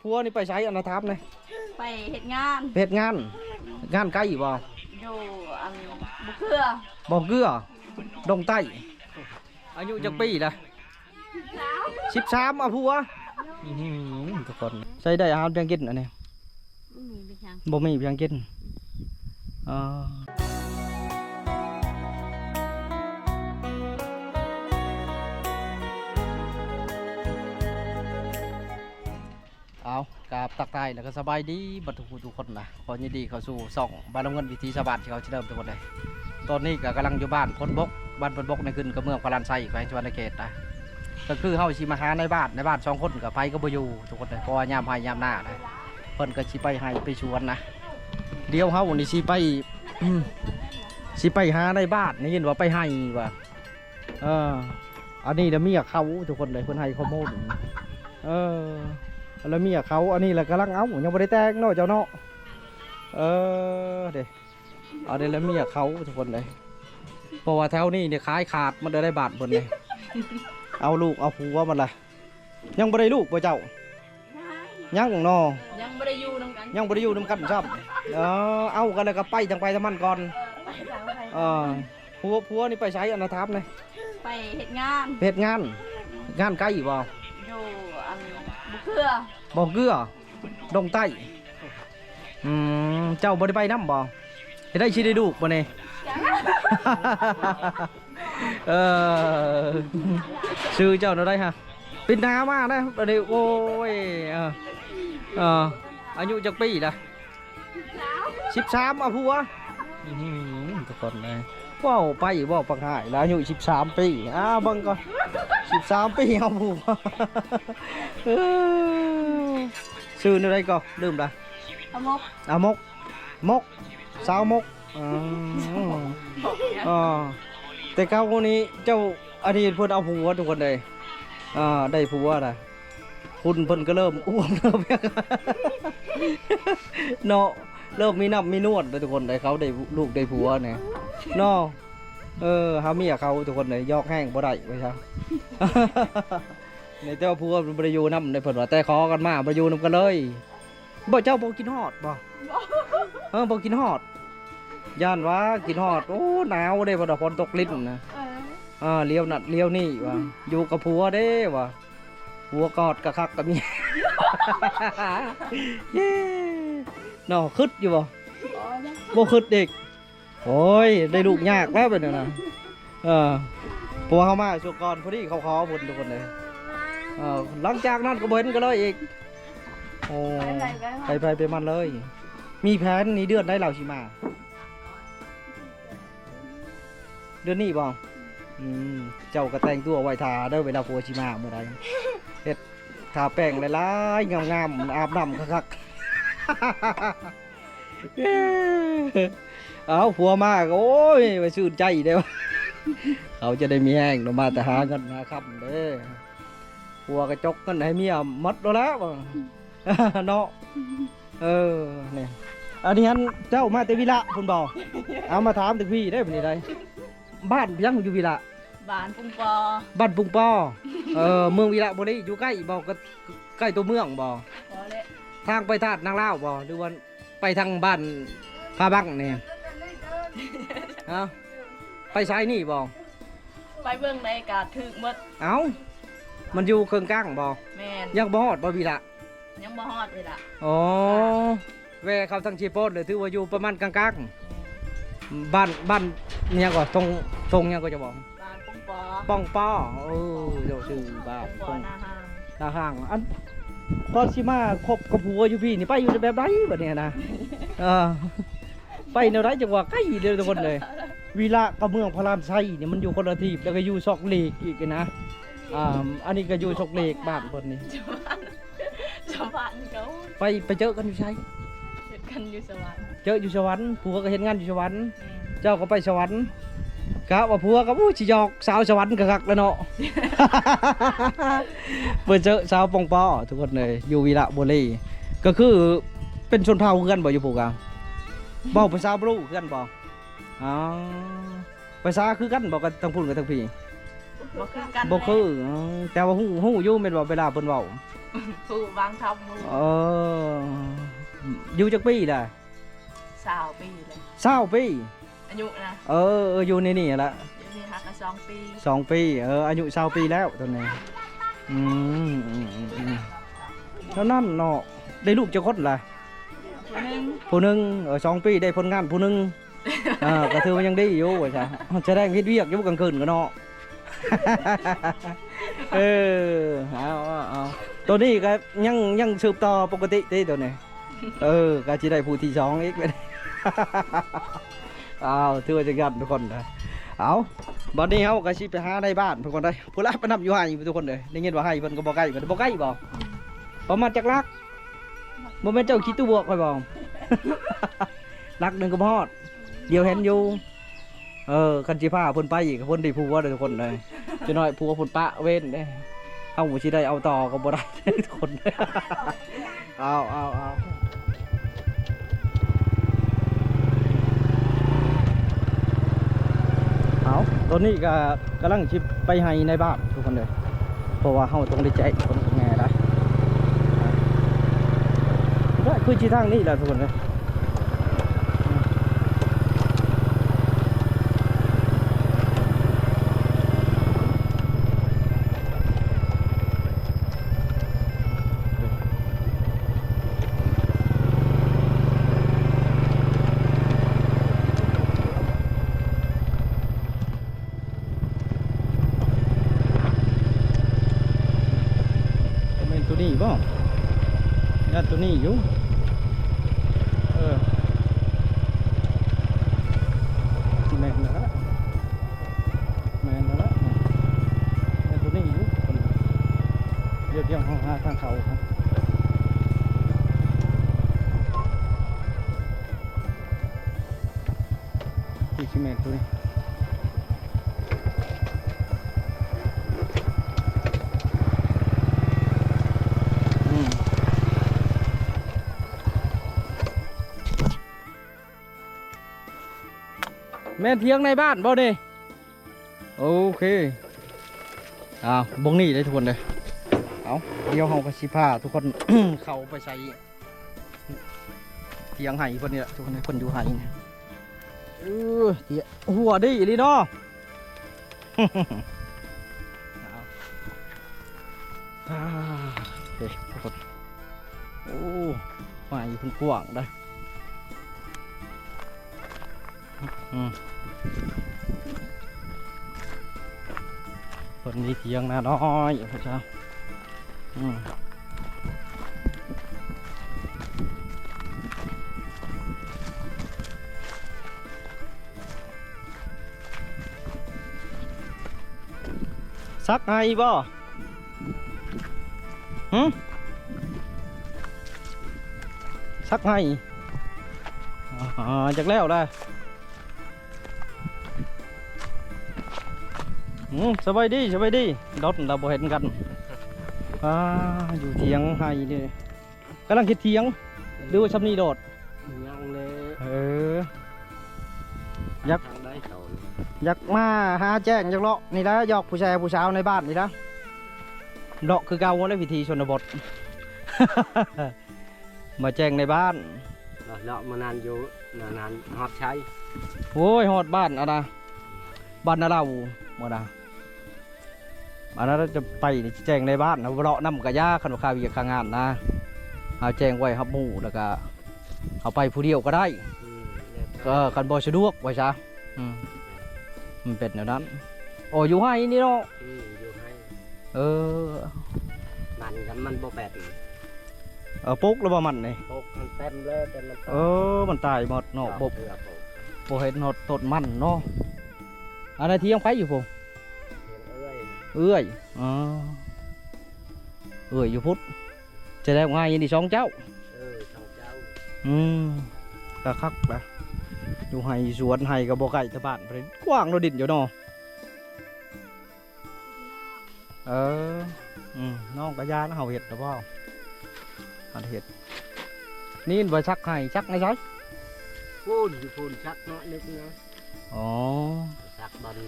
ผัวนี่ไปใช้อันนาทับเลยไปเฮ็ดงาน งานไกลบ่อยู่อันบุเกือดงใต้อายุจักปีละ13ผัวทุกคนใช้ได้อาหารเพียงกินอันนี้บ่มีเพียงกินเอากราบตักทายแล้วก็สบายดีบัดทุกคนนะขอยินดีเข้าสู่ส่องบ้านน้ำเงินวิธีชาวบ้านที่เขาเริ่มทุกคนเลยตอนนี้ก็กำลังอยู่บ้านพลบกในขึ้นกับเมืองพารานไซแขวงจังหวัดนครเขตนะก็คือเฮาสิมาหาในบ้าน2 คนกับไปก็บ่อยู่ทุกคนเลยเพราะว่ายามให้ยามหน้านะเพิ่นก็สิไปให้ไปชวนนะเดี๋ยวเฮานี่สิไปหาในบ้านนี่ยินว่าไปให้ว่าอันนี้เดี๋ยวเมียเขาทุกคนเลยเพิ่นให้ข้อมูลแล้วเมียเขาอันนี้แหละกำลังเอายังไม่ได้แต่งเนาะเจ้าเนาะเดี๋ยวเอาเดี๋ยวแล้วเมียเขาทุกคนเลยเพราะว่าแถวนี้เนี่ยขายขาดมันได้บาทบนเลยเอาลูกเอาผัวมันละยังไม่ได้ลูกป่ะเจ้ายังเนาะยังไม่ได้อยู่น้ำกันชอบเอากันเลยก็ไปจังไปทำมันก่อนผัวนี่ไปใช้อันนาทับเลยไปเฮ็ดงานไกลบ่อยู่อันบุเกือดงใต้เจ้าบ่ได้ไปน้ำบ่ได้ชีได้ดูบ่เนี่ยชื่อเจ้าเนาะได้ฮะปินนามานะตอนนี้โอ้ยอายุจักปีละ13ผัวทุกคนเลยว้าวไปว้าวปังหายแล้วอายุ13 ปีบังก่อน13 ปีเอาผัวชื่ออะไรก็ลืมละมกสาวมกแต่เก้าคนนี้เจ้าอดีตเพิ่นเอาผัวทุกคนเลยได้ผัวนะคุณเพิ่นก็เริ่มอ้วนเริ่มเนาะเริ่มมีน้ำมีนวดเลยทุกคนเลยเขาได้ลูกได้ผัวเนี่ยเนาะหาเมียเขาทุกคนเลยยอกแห้งบ่ได้ไปครับในเจ้าผัวบริยูน้ำในเพิ่นว่าแต่ขอกันมาบริยูน้ำกันเลยบ่เจ้าบ่กินฮอดบ่บ่กินฮอดย่านว่ากินฮอดโอ้หนาวเด้บ่ดอกฝนตกลิ้นนะเลี้ยวนัดเลี้ยวนี่ว่ะอยู่กับผัวเด้ว่ะผัวกอดกะคักกับเมียเนาะคึดอยู่บ่คึดเด็กโอ้ยได้ลูกยากแล้วเป็นนะผัวเข้ามาช่วงก่อนพอดีเขาขอบุญทุกคนเลยหลังจากนั้นก็เบิ้นก็เลยอีกโอ้ไปมันเลยมีแผนนี้เดือนได้เหล่าชิมาเดือนนี้บ่เจ้ากระแต่งตัวไว้ทาได้เวลาผัวชิมาเมื่อไรเฮ็ดทาแป้งหลายๆงามๆอาบน้ำคักเอาผัวมาโอ้ยไปชื่นใจเด้อเขาจะได้มีแห้งมาแต่หาเงินหาคำเด้อผัวกระจกเงินให้เมียมัดแล้วเนาะเนี่ยอันนี้เจ้ามาแต่วิระคุณบอกเอามาถามถึงพี่ได้เป็นยังไงบ้านยังอยู่วิระบ้านปุงปอเมืองวิระบ่ได้อยู่ใกล้บอกก็ใกล้ตัวเมืองบ่ทางไปธาตุนางเล่าบ่หรือว่าไปทางบ้านพาบังเนี่ยไปซ้ายนี่บ่ไปเบื้องในกาถึกหมดมันอยู่เครื่องก้างบ่ยังบ่ฮอดบ่วิระยังบ่ฮอดเลยล่ะแวเขาทั้งชีโป้เลยถือว่าอยู่ประมาณกลางๆบ้านเนี่ยก็ตรงเนี่ยก็จะบอกบ้านป้องปอเดี๋ยวชื่อบ้านป้องนาห่างอันพอชิมาคบกับผัวอยู่พี่นี่ไปอยู่แบบไรแบบนี้นะไปแนวไรจังหวะใกล้เดียวทุกคนเลยวีระกับเมืองพารานไซเนี่ยมันอยู่คนละทีแล้วก็อยู่ซอกเหล็กอีกนะอันนี้ก็อยู่ซอกเหล็กบ้านคนนี้ชาวบ้านเขาไปเจอกันอยู่ใช่เจอกันอยู่สวรรค์เจออยู่สวรรค์ผัวก็เห็นงานอยู่สวรรค์เจ้าก็ไปสวรรค์กะว่าผัวก็ชิยอกสาวสวรรค์กักแล้วเนาะเปิดเจอสาวปองปอทุกคนเลยอยู่วีระบุรีก็คือเป็นชนเผ่ากันบ่อยู่ผูกกันบ่ภาษาบรูกันบ่ภาษาคือกันบ่กันทั้งพุ่นกับทั้งพี่บ่คือแต่ว่าหูอยู่เป็นบ่เวลาเพิ่นเว้า ผู้บางทำมือ เอออยู่จักปีล่ะ 20 ปีเลย 20 ปี อายุนะ อยู่ในนี่ละ อยู่นี่หักกัน2 ปี 2 ปีอายุ20 ปีแล้วตัวนี้แล้วนั่นเนาะได้ลูกจะคนล่ะ ผู้หนึงผู้หนึง2 ปีได้ผลงานผู้หนึงก็ถือว่ายังดีอยู่ว่าจ้ะจะได้เฮ็ดเวียกอยู่กลางคืนก็เนาะ เอาตัวนี้ก็ยังสืบต่อปกติที่ตัวนี้ก็จะได้ผู้ที่สองอีกไป ถือว่าจะยันทุกคนนะเอาบัดนี้เขาก็สิไปหาในบ้านทุกคนได้ผู้ละไปนำอยู่ให้ทุกคนเลยได้ยินว่าให้เพิ่นก็บ่ใกล้เพิ่นบ่ใกล้บ่ประมาณจักลักบ่แม่นเจ้าคิดตัวบวกค่อยบ่ ลักหนึงก็บ่ฮอดเดี๋ยวเห็นอยู่คันสิพาเพิ่นไปอีกเพิ่นได้ผัวเด้อทุกคนเลยจะน้อยผัวเพิ่นปะเว้นเด้เฮาบ่สิได้เอาต่อก็บ่ได้ ทุกคน เอาตอนนี้ก็กำลังชิไปให้ในบ้านทุกคนเลยเพราะว่าเฮาต้องได้แจกคนแง่ได้คือที่ทางนี้แหละทุกคนเลยตัวนี้บ่ญาติตัวนี้อยู่แม่นแล้วญาติตัวนี้อยู่เดี๋ยวห้องหาทางเขาครับที่ชิเมนตัวนี้แม่เทียงในบ้านบ่นี่โอเคบงนี่เลยทุกคนเลยเอาเดี๋ยวเฮาก็สิพาทุกคน เข้าไปใส่เทียงไห้เพิ่นนี่แหละทุกคนเพิ่นอยู่ไห้เนี่ยเทียหัวดีอีหลีเนาะ โอเคทุกคนไห้เพิ่นกว้างได้คนนี้เทียงนาน้อยพระเจ้าซักไงบ่ซักไงจากแล้วได้สบายดีรถเราบ่เห็นกันอยู่เทียงให้นี่กำลังคิดเทียงดูชับนี่โดดยังเลยอยากมาหาแจ้งอยากเลาะนี่นะหยอกผู้ชายผู้สาวในบ้านนี่นะเลาะคือเก่าในวิธีชนบท มาแจ้งในบ้านเลาะมานานอยู่นานฮอดใช้โอ้ยฮอดบ้านอะนะบ้านนาเราเมื่อนะอันนั้นจะไปแจ้งในบ้านนะเลาะน้ำกระยาขนมข้าวเวียกข้างงานนะเอาแจ้งไว้ครับหมู่แล้วก็เอาไปผู้เดียวก็ได้ก็กันบ่สะดวกไว้ซะมันเป็นอย่างนั้นโอ้อยู่ให้นี่เนาะอยู่ให้มันกันมันบ่แปดปุ๊กแล้วบ่มันนี่ปุ๊กมันเต็มเลยแต่มันมันตายหมดเนาะบ่เห็นหดต้นมันเนาะอันนั้นที่ยังไปอยู่ผมเอื้อยอยู่พุทธจะได้ง่ายยังดีสองเจ้ากระคักนะอยู่ไห้สวนไห้กับบ่อไก่ตะบ้านไปกว้างเราดินอยู่เนาะน้องกระยาเฮาเห็ดหรือเปล่าเห็ดนี่ไว้ชักไห้ชักในไซพูนชักน้อยนึงนะชักบอล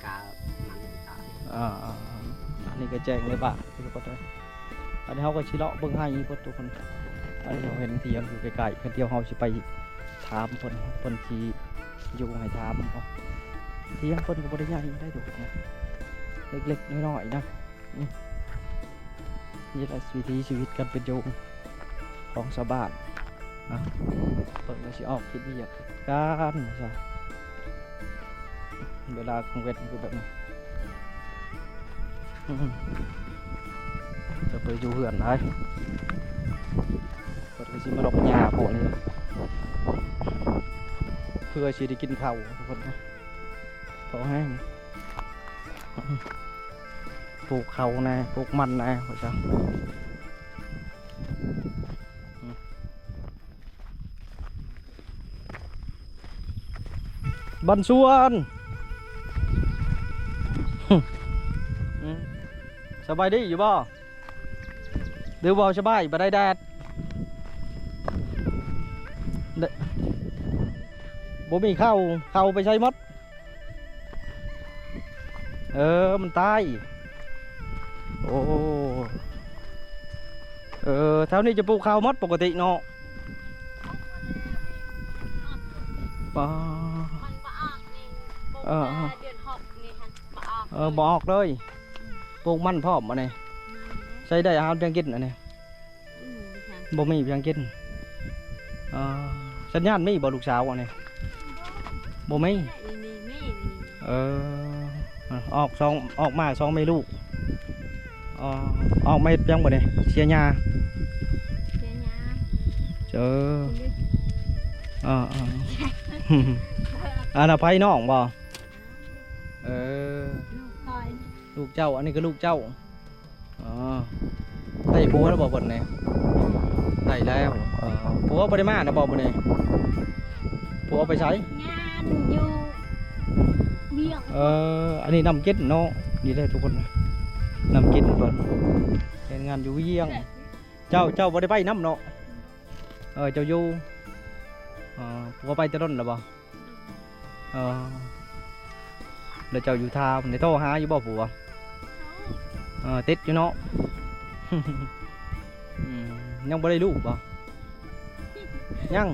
กามันตายนี่ก็แจ้งเลยป่ะทุกคนเลย อันนี้เขาก็ชิเลาะเบิ่งให้พวกทุกคนอันนี้เราเห็นเทียงอยู่ไกลๆเพื่อนเดียวเขาสิไปถามเพิ่นที่อยู่ให้ถามเอาเทียงเพิ่นก็บ่ได้ใหญ่ได้ถูกนะเล็กๆน้อยๆนะนี่แหละวิถีชีวิตกันเป็นโยงของชาวบ้านนะเพิ่นก็สิออกคิดวิทยาการใช่เวลากลางเวทคือแบบนี้จะไปอยู่เหือนได้เปิดกระชิมาลอกหญ้าพวกนี้เพื่อชีได้กินข้าวทุกคนนะพอแห้งปลูกข้าวนะปลูกมันนะพ่อจ้าบันส่วนสบายดีอยู่บ่เดี๋ยวบ่สบายบ่ได้แดดบ่มีเข้าไปใช้มดมันตายโอ้แถวนี้จะปลูกข้าวมดปกติเนาะป่าเดือนหกนี่ฮะบอกเลยปลูกมันพร้อมมาเนี่ยใช้ได้อาหารเพียงกินอันนี้บ่มีเพียงกินสัญญาณมีบ่ลูกสาวอันนี้บ่มีออกมา2ไม่ลูกออกมาเฮ็ดยังบ่เนี่ยเสียหญ้าเจออันน่ะไผน้องบ่ลูกเจ้าอันนี้ก็ลูกเจ้าได้ผัวแล้วบอกบนเนี่ยได้แล้วผัวบ่ได้มานะบอกบนเนี่ยผัวไปใช้งานอยู่เวียงอันนี้นำกินเนาะนี่ได้ทุกคนนำกินก่อนเป็นงานอยู่เวียงเจ้าบ่ได้ไปน้ำเนาะเจ้าอยู่ผัวไปจะร่นหรือเปล่าแล้วเจ้าอยู่ทาวในโทรหาอยู่บ่ผัวติดอยู่เนาะยังบ่ได้ลูกบ่ยัง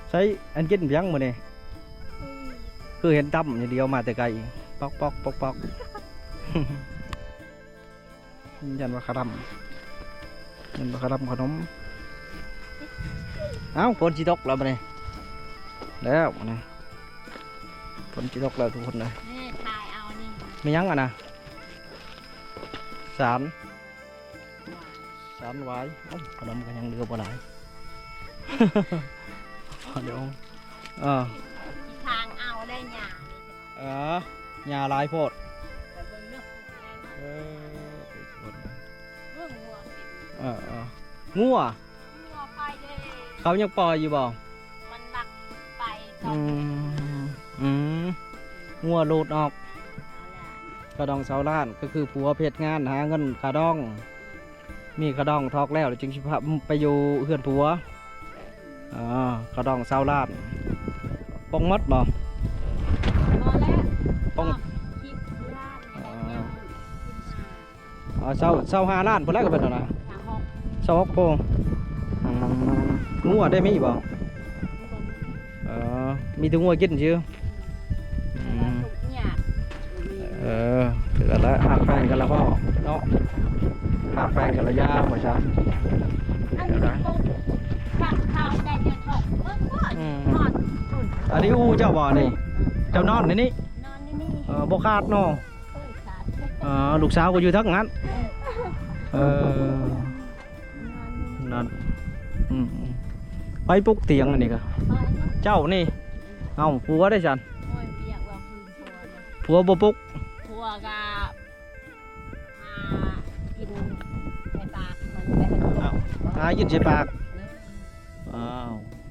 ใช้อันกินเพียงมื้อนี้คือเห็นตั้มอย่างเดียวมาแต่ไกลปอกยันว่าขนมเอ้าฝนสิตกแล้วมื้อนี้แล้วนะฝนสิตกแล้วทุกคนเลยไม่ยั้งอ่ะนะสารไว้ขนมกันยังเดือบบ่ได้เดี๋ยวทางเอาได้หญ้าหญ้าลายโพดงัวเขายังปล่อยอยู่บ่มันหลักไปงัวหลุดออกกระดองเสาล้านก็คือผัวเพชรงานหาเงินกระดองมีกระดองทอกแล้วจึงชิพะไปอยู่เพื่อนผัวกระดองเสาล้านป้องมัดบ่ป้องเสา5 ล้านพอแล้วก็เป็นอะไรเสา6 โพงัวได้ไหมบ่มีตัวงัวกินชื่อถือแล้วหักแฟนกันแล้วพ่อเนาะหักแฟนกันแล้วยาหัวช้างอันนี้อูเจ้าบ่อนี่เจ้านอนในนี้บ่ขาดเนาะลูกสาวก็อยู่ทั้งนั้นนั่นไปปลุกเตียงอันนี้ก็เจ้านี่เอาผัวได้จันผัวบ่ปลุกผัวก็กินใส่ปากมันไปกินใส่ปาก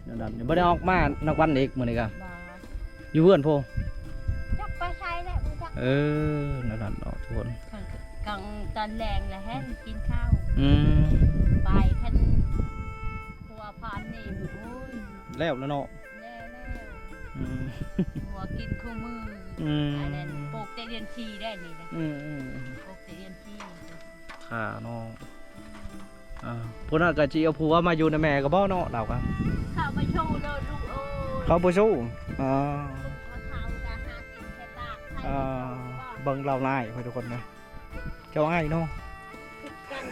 เดี๋ยวดันไม่ได้ออกมานักวันอีกมื้อนี้ก็อยู่เพื่อนพ่อจักไปใช้แหละนั่นดันออกทุกคนกลางตอนแรงแหละแห้งกินข้าวไปท่านผัวพานนี่โอ้ยแล้วเนาะ อืม หัวกินคู่มือ อืม อันนั้นปลูกแต่เดือนชีได้นี่นะ อืมอืม ปลูกแต่เดือนชี ค่ะน้องพุ่นน่ะก็สิเอาผัวมาอยู่ในแม่ก็บ่เนาะเราก็ เข้ามาโชว์เลยลูกโอ้ย เขาบ่สู้อ๋อ เขาเท้าจะหากินแค่ตากให้ อ่าเบิ่งเรานายเพื่อนทุกคนนะเจ้าอ้ายเนาะ กัน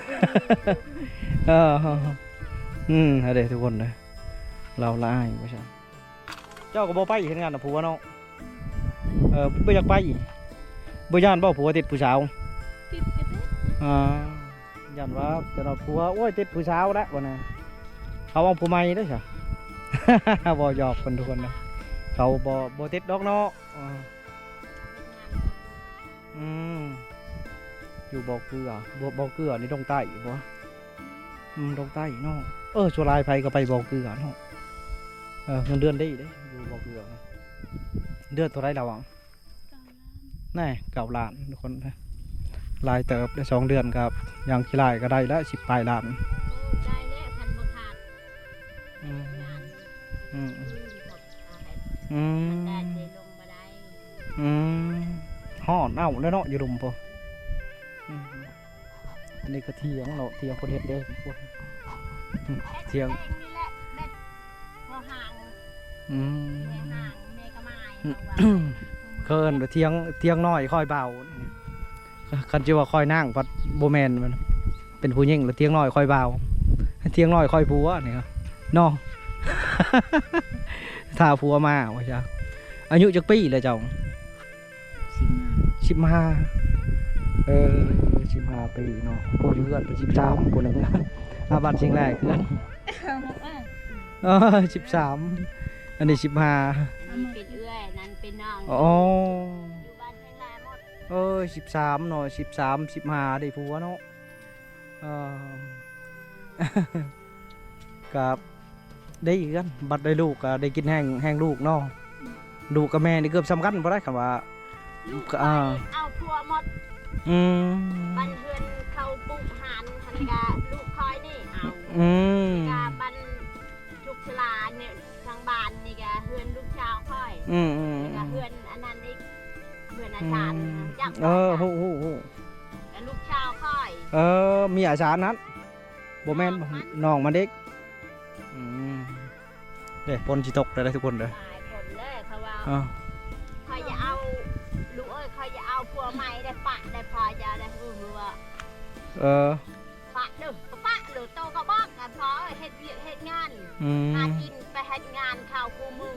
เออเอาเด้ทุกคนนะเราละอ้ายว่าซั่นเจ้าก็บ่ไปเฮ็ดงานกับผัวเนาะบ่อยากไปบ่ย่านบ่ผัวติดผู้สาว ติดกันเด้อ ย่านว่าแต่เราผัวโอ้ยติดผู้สาวแล้วว่าน่ะเขาเอาผู้ใหม่เด้อจ้ะ บ่หยอกเพิ่นทุกคนนะเขาบ่ติดดอกเนาะอืมอยู่บ่อเกลือบ่อเกลือนี่ดงใต้บ่ดงใต้เนาะชัวลายไผก็ไปบ่อเกลือเนาะเงินเดือนได้เด้อยู่บ่อเกลือนะเดือนเท่าไรแล้วอ่ะแน่9 ล้านทุกคนนะลายเติบได้2 เดือนครับอย่างขี้ลายก็ได้แล้ว10 ปลายล้าน ได้แล้วคันบ่ขาด อืม งาน อืม อืมเอาให้ อื ได้ ม เลยลงมาได้ ห่อนเอาแล้วเนาะอยู่รุมพออันนี้ก็เถียงเนาะเถียงคนเฮ็ดเด้พวกเถียง นี่แหละเด็ดพอห่าง อืม แม่ห่างแม่ก็ไม่ เคินเถียงน้อยค่อยเบาคันจิว่าค่อยนั่งพัดโบแมนมันเป็นผู้หญิงแล้วเถียงน้อยค่อยเบาเถียงน้อยค่อยผัวนี่ครับเนาะ ถ้าผัวมาว่าจ้ะอายุจักปีเลยเจ้า15 ปีเนาะผู้อยู่เกินเป็น13ผู้หนึงอาบัตชิงแรกเกิน13อันนี้15 อันนี้เป็นเอื้อยนั้นเป็นน้อง อ๋อ อยู่บ้านแห่งแรหมด 13เนาะ13 15ได้ผัวเนาะกับได้อีกกันบัดได้ลูกก็ได้กินแห้งลูกเนาะลูกกับแม่นี่เกือบสำคัญบ่ได้คำว่า ลูก อ่า เอาพัวหมด อืม บันเฮือนเขาปลูกหันทันกาลูกคอยนี่เอา อืม กาบันชุกชลาเนี่ยทางบ้านนี่กาเฮือนลูกชาวคอย อืม กาเฮือนอันนั้นอีกเฮือนอาจารย์จัก ฮู้ แล้วลูกชาวคอย มีอาจารย์นั้นบ่แม่นน้องมันเด็กเด้ปนสิตกได้ทุกคนเด้อ หลายคนเลยเขาว่า คอยจะเอาลูกเอ้ยคอยจะเอาพัวใหม่ได้ปะได้พอจะได้ว่า ปะเด้อปะหรือโตก็บอกกันพอเฮ็ดเวียกเฮ็ดงานหากินไปเฮ็ดงานข้าวคู่มือ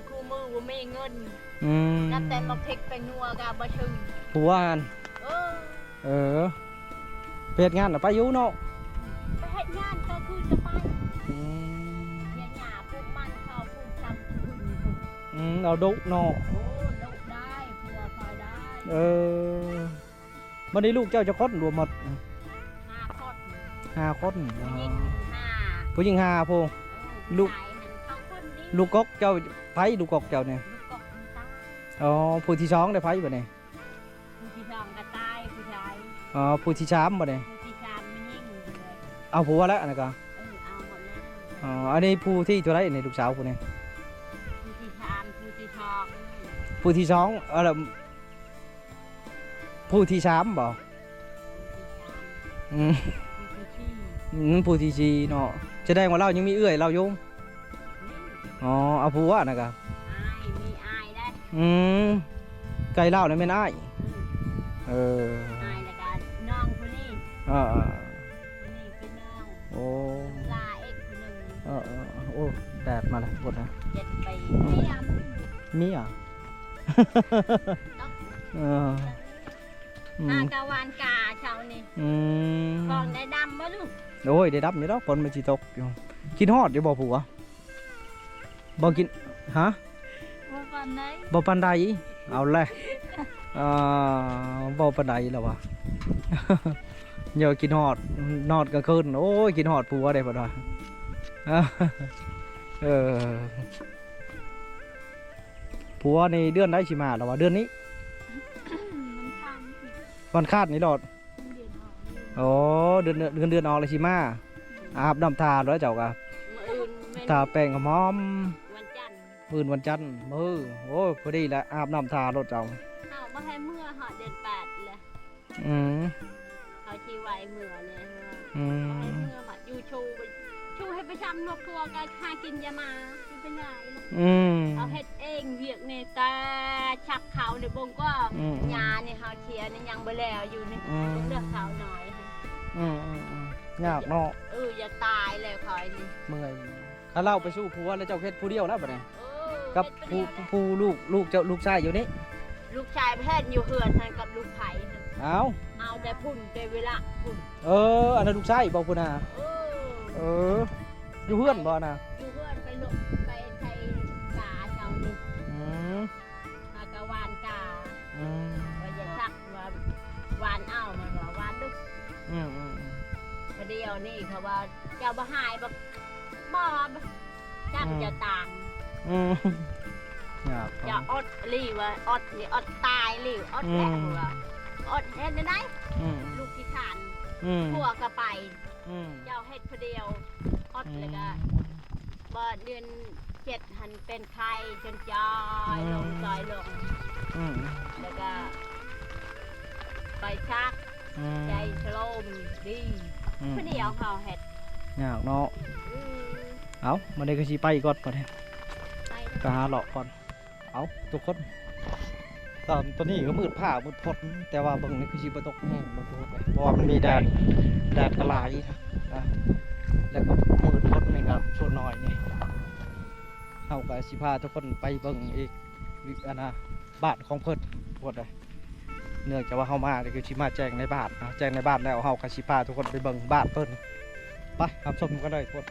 บ่มีเงินนับแต่มาพริกไปนัวก็บ่ถึง ผัวกัน เออ ไปเฮ็ดงานน่ะไปอยู่เนาะ ไปเฮ็ดงานก็คือจะไปเลี้ยงหญ้าปลูกมันข้าวปลูกชำปลูกพึ่ง เอาดุเนาะ โอ้ลูกได้ผัวคอยได้ บัดนี้ลูกเจ้าจะคนรวมหมด 5 คน 5 คน ผู้หญิง5 ผู้หญิง5ผู้ ลูก ชายหัน2คนนี้ ลูกกกเจ้าไผลูกกกเจ้าเนี่ย ลูกกบมันตาย ผู้ที่2ได้ไผบ่เนี่ย ผู้ที่สองก็ตายผู้ชาย ผู้ที่3บ่เนี่ย ผู้ที่สามมันยิ่งเลย เอาผัวแล้วอันนั้นก็ เอาหมดแล้ว อันนี้ผู้ที่เท่าไหร่นี่ลูกสาวผู้นี้ ผู้ที่สามผู้ที่ทอง ผู้ที่2ผู้ที่3บ่อืม ผู้ที่สี่ ผู้ที่4เนาะแสดงว่าเรายังมีเอื้อยเราอยู่เอาผัวน่ะก็ อายมีอายได้ ไก่เล่านี่แม่นอ้าย อายแล้วกันน้องคนนี้ อ่า คนนี้เป็นน้อง โอ้ ลาเอกคนหนึ่ง โอ้แดดมาแล้วหมดนะ 7 ปีไม่ย มีอ่ะ ำหากาวานกาเช้านี่กองได้ดำบ่ลูก โอ้ยได้ดับอยู่แล้วฝนมันสิตกอยู่กินฮอดอยู่บ่ผัวบ่กินฮะ ว่าปันไหน บ่ปานใดเอาแหละบ่ปานใดแล้ววะ เดี๋ยวกินฮอดนอดกลางคืนโอ้ยกินฮอดผัวได้บ่ดว่า ผัวในเดือนได้สิมาแล้ววะเดือนนี้ มันทำ วันคาดนี่โลด เดือนออก โอ้เดือนออกเลยสิมาอาบน้ำทาแล้วเจ้าก็ มื้ออื่นแม่น ทาแป้งหอม วันจันทร์ มื้อวันจันทร์มื้อโอ้ยพอดีแหละอาบน้ำทารถเจ้า เอามาให้เมื่อหอดเดือน8เลย อืม เอาชีไว้เมื่อเลย อื มาให้ ม เมื่อหอดอยู่ชูให้ไปชำนกตัวกันหากินยามาไม่เป็นไรเลย อืม เอาเฮ็ดเองเวียกเนี่ยแต่ชักเขาในบงก็ อืม ยาเนี่ยเขาเชียร์เนี่ยยังบ่แล้วอยู่นี่ อืม เลือกเขาหน่อย อืมยากเนาะ อย่าตายแล้วคอยนี่ เมื่อยถ้าเราไปสู้ผัวแล้วเจ้าเฮ็ดผู้เดียวแล้วบัดนี้ เออ กับ เฮ็ดไป ผู้ เรื่อย ลูกเจ้าลูกชายอยู่นี่ ลูกชายแพทย์อยู่เฮือนทันกับลูกไผ่หั่น เอา เอาแต่พุ่นแต่เวลาพุ่น อันนั้นลูกชายบอกพุ่นน่ะ เออ เอออยู่เพื่อนบ่น่ะ อยู่เฮือนไปลงไปไทยกาเจ้านี่ อืม มากะวานกา อืม ว่าอย่าชักว่าวานเอามันว่าวานดึก อืม ประเดี๋ยวนี่เขาว่าเจ้าบ่หายบ่บ่จักจะต่าง อืมยาก จะอดลีว่าอดนี่อดตายลีอดแล้วว่าอดเฮ็ดได้ อืม ลูกที่ขาน อืม พวกก็ไป อืม เจ้าเฮ็ดผู้เดียวอดแล้วก็บ่เดือน7หันเป็นไข้จนจอยลงจอยลง อืม แล้วก็ไปชัก อืม ใจชโลมดีผู้เดียวเขาเฮ็ด ยากเนาะ อืม เอามาได้ก็สิไปก่อนบัดนี้ ไป ไปหาเลาะก่อนเอาทุกคนตอนนี้ก็มืดผ้ามืดพดแต่ว่าเบิ่งนี่คือสิบ่ตกแห้งบ่ตกเลยเพราะว่ามันมีแดดกระหลายนะแล้วก็มืดพดนี่ครับช่วงน้อยนี่เฮาก็สิพาทุกคนไปเบิ่งอีกอันนะบ้านของเพิ่นพดเลยเนื่องจากว่าเฮามานี่คือสิมาแจ้งในบ้านนะแจ้งในบ้านแล้วเฮาก็สิพาทุกคนไปเบิ่งบ้านเพิ่นไปรับชมกันเลยทุกคน